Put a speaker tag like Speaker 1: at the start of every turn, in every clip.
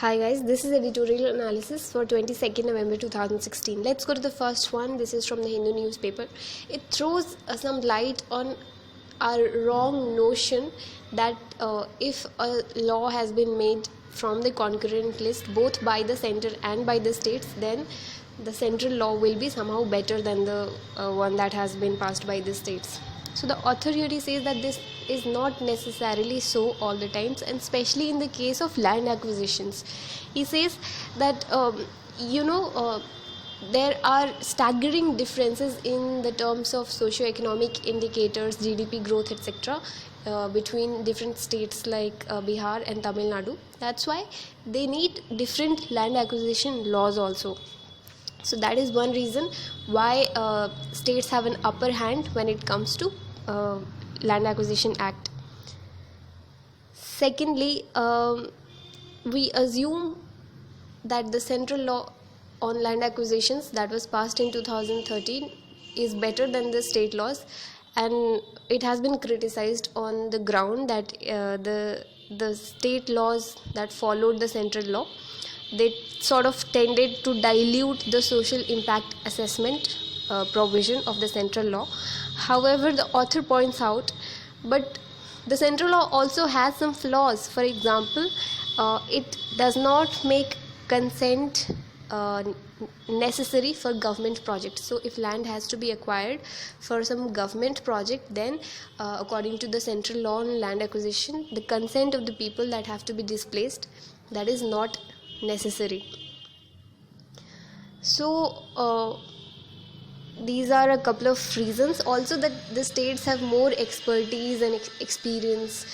Speaker 1: Hi guys, this is editorial analysis for 22nd November 2016. Let's go to the first one. This is from the Hindu newspaper. It throws some light on our wrong notion that if a law has been made from the concurrent list both by the center and by the states, then the central law will be somehow better than the one that has been passed by the states. So the author here says that this is not necessarily so all the times, and especially in the case of land acquisitions. He says that there are staggering differences in the terms of socio-economic indicators, GDP growth, etc. Between different states like Bihar and Tamil Nadu. That's why they need different land acquisition laws also. So that is one reason why states have an upper hand when it comes to Land Acquisition Act. Secondly, we assume that the central law on land acquisitions that was passed in 2013 is better than the state laws, and it has been criticized on the ground that the state laws that followed the central law, they sort of tended to dilute the social impact assessment provision of the central law. However, the author points out, but the central law also has some flaws. For example, it does not make consent necessary for government projects. So if land has to be acquired for some government project, then according to the central law on land acquisition, the consent of the people that have to be displaced, that is not necessary. So these are a couple of reasons. Also, that the states have more expertise and experience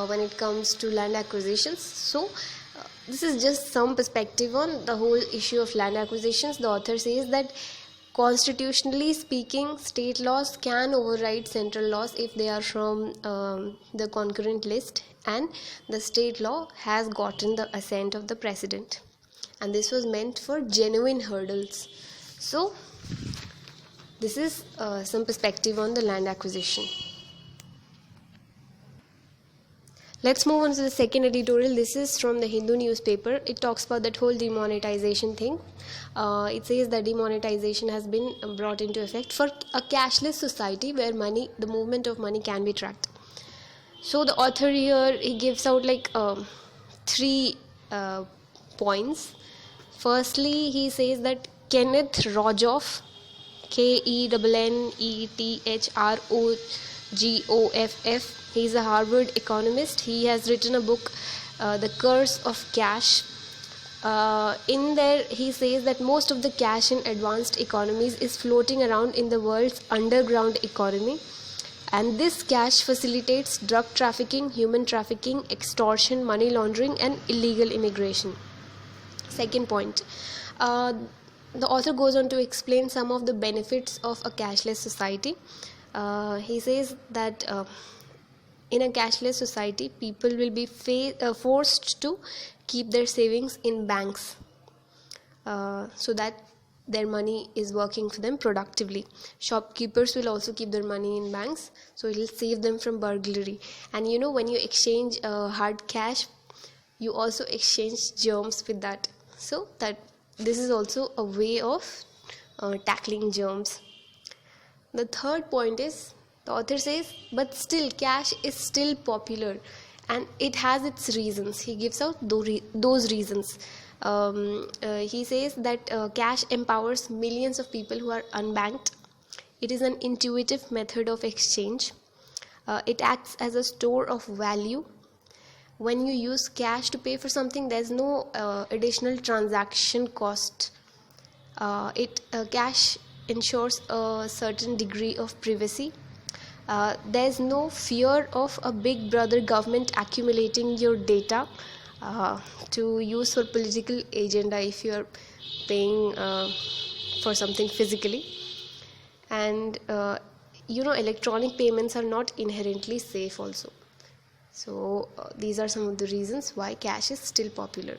Speaker 1: when it comes to land acquisitions. So this is just some perspective on the whole issue of land acquisitions. The author says that constitutionally speaking, state laws can override central laws if they are from the concurrent list, and the state law has gotten the assent of the president, and this was meant for genuine hurdles. So this is some perspective on the land acquisition. Let's move on to the second editorial. This is from the Hindu newspaper. It talks about that whole demonetization thing. It says that demonetization has been brought into effect for a cashless society where the movement of money can be tracked. So the author here, he gives out like 3 points. Firstly, he says that Kenneth Rogoff, Kennethrogoff, he is a Harvard economist. He has written a book, The Curse of Cash. In there, he says that most of the cash in advanced economies is floating around in the world's underground economy, and this cash facilitates drug trafficking, human trafficking, extortion, money laundering, and illegal immigration. Second point, the author goes on to explain some of the benefits of a cashless society. He says that in a cashless society, people will be forced to keep their savings in banks so that their money is working for them productively. Shopkeepers will also keep their money in banks, so it will save them from burglary. And when you exchange hard cash, you also exchange germs with that. So that this is also a way of tackling germs. The third point is, the author says, but still cash is still popular, and it has its reasons. He gives out those reasons. He says that cash empowers millions of people who are unbanked. It is an intuitive method of exchange. It acts as a store of value. When you use cash to pay for something, there's no additional transaction cost. Cash ensures a certain degree of privacy. There's no fear of a big brother government accumulating your data to use for political agenda if you're paying for something physically. And electronic payments are not inherently safe also. So these are some of the reasons why cash is still popular.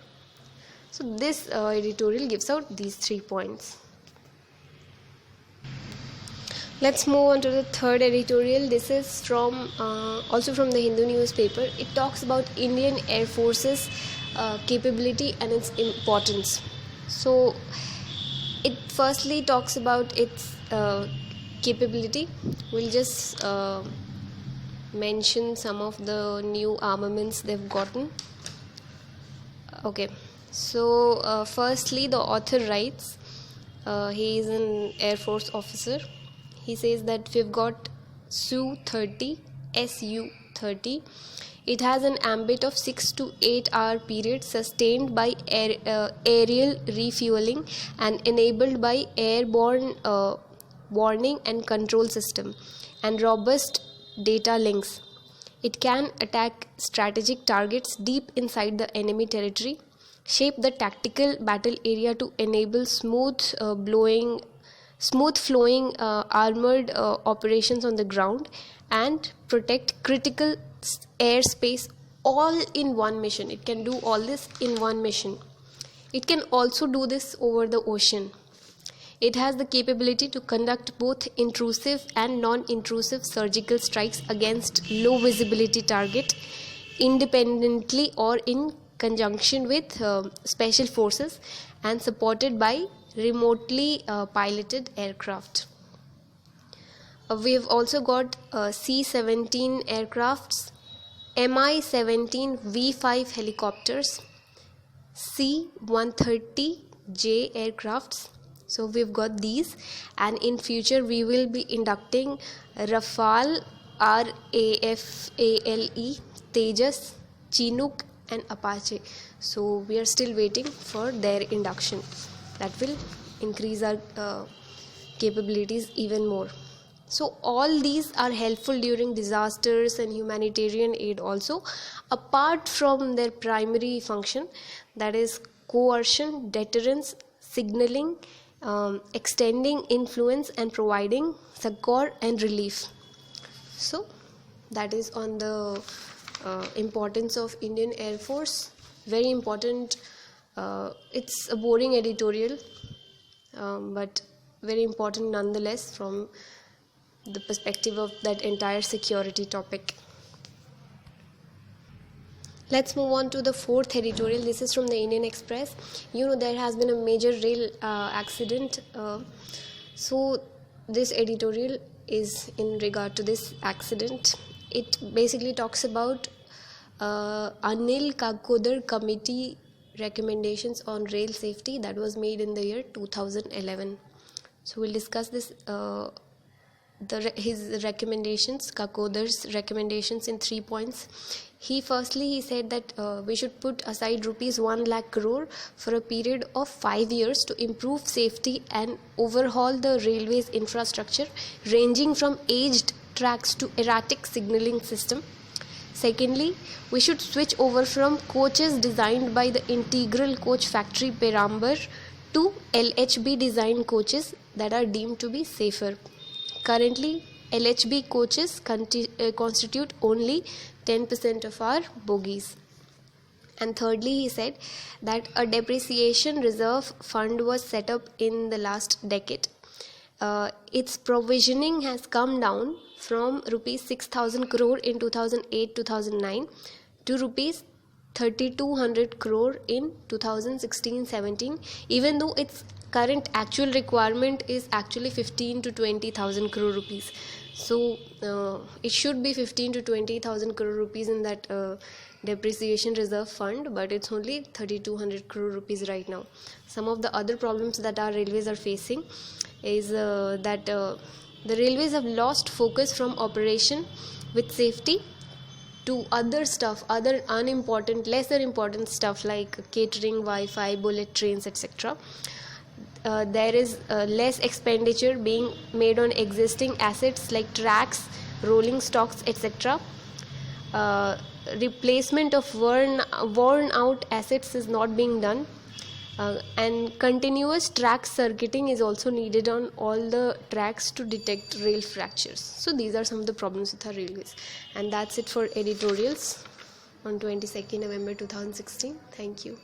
Speaker 1: So this editorial gives out these 3 points. Let's move on to the third editorial. This is from also from the Hindu newspaper. It talks about Indian Air Force's capability and its importance. So it firstly talks about its capability. We'll just mention some of the new armaments they've gotten. Okay, so firstly, the author writes, he is an Air Force officer. He says that we've got Su-30. It has an ambit of 6 to 8 hour period sustained by aerial refueling and enabled by airborne warning and control system and robust data links. It can attack strategic targets deep inside the enemy territory, shape the tactical battle area to enable smooth flowing armored operations on the ground, and protect critical airspace all in one mission. It can do all this in one mission. It can also do this over the ocean. It has the capability to conduct both intrusive and non-intrusive surgical strikes against low visibility target independently or in conjunction with special forces and supported by remotely piloted aircraft. We have also got C-17 aircrafts, Mi-17 V5 helicopters, C-130J aircrafts. So we've got these, and in future we will be inducting Rafale, RAFALE, Tejas, Chinook and Apache. So we are still waiting for their induction. That will increase our capabilities even more. So all these are helpful during disasters and humanitarian aid also, apart from their primary function, that is coercion, deterrence, signaling, extending influence and providing succor and relief. So that is on the importance of Indian Air Force. Very important. It's a boring editorial, but very important nonetheless from the perspective of that entire security topic. Let's move on to the fourth editorial. This is from the Indian Express. There has been a major rail accident. So this editorial is in regard to this accident. It basically talks about Anil Kakodar Committee recommendations on rail safety that was made in the year 2011. So we'll discuss this his recommendations, Kakodar's recommendations, in 3 points. He said that we should put aside rupees 1 lakh crore for a period of 5 years to improve safety and overhaul the railways infrastructure, ranging from aged tracks to erratic signaling system. Secondly, we should switch over from coaches designed by the Integral Coach Factory Perambar to LHB designed coaches that are deemed to be safer. Currently, LHB coaches constitute only 10% of our bogies. And thirdly, he said that a depreciation reserve fund was set up in the last decade. Its provisioning has come down from rupees 6,000 crore in 2008-2009 to rupees 3,200 crore in 2016-17, even though its current actual requirement is actually 15 to 20,000 crore rupees. So it should be 15 to 20,000 crore rupees in that depreciation reserve fund, but it's only 3,200 crore rupees right now. Some of the other problems that our railways are facing is that the railways have lost focus from operation with safety to other stuff, other unimportant, lesser important stuff like catering, Wi-Fi, bullet trains, etc. There is less expenditure being made on existing assets like tracks, rolling stocks, etc. Replacement of worn out assets is not being done, and continuous track circuiting is also needed on all the tracks to detect rail fractures. So these are some of the problems with our railways. And that's it for editorials on 22nd November 2016. Thank you.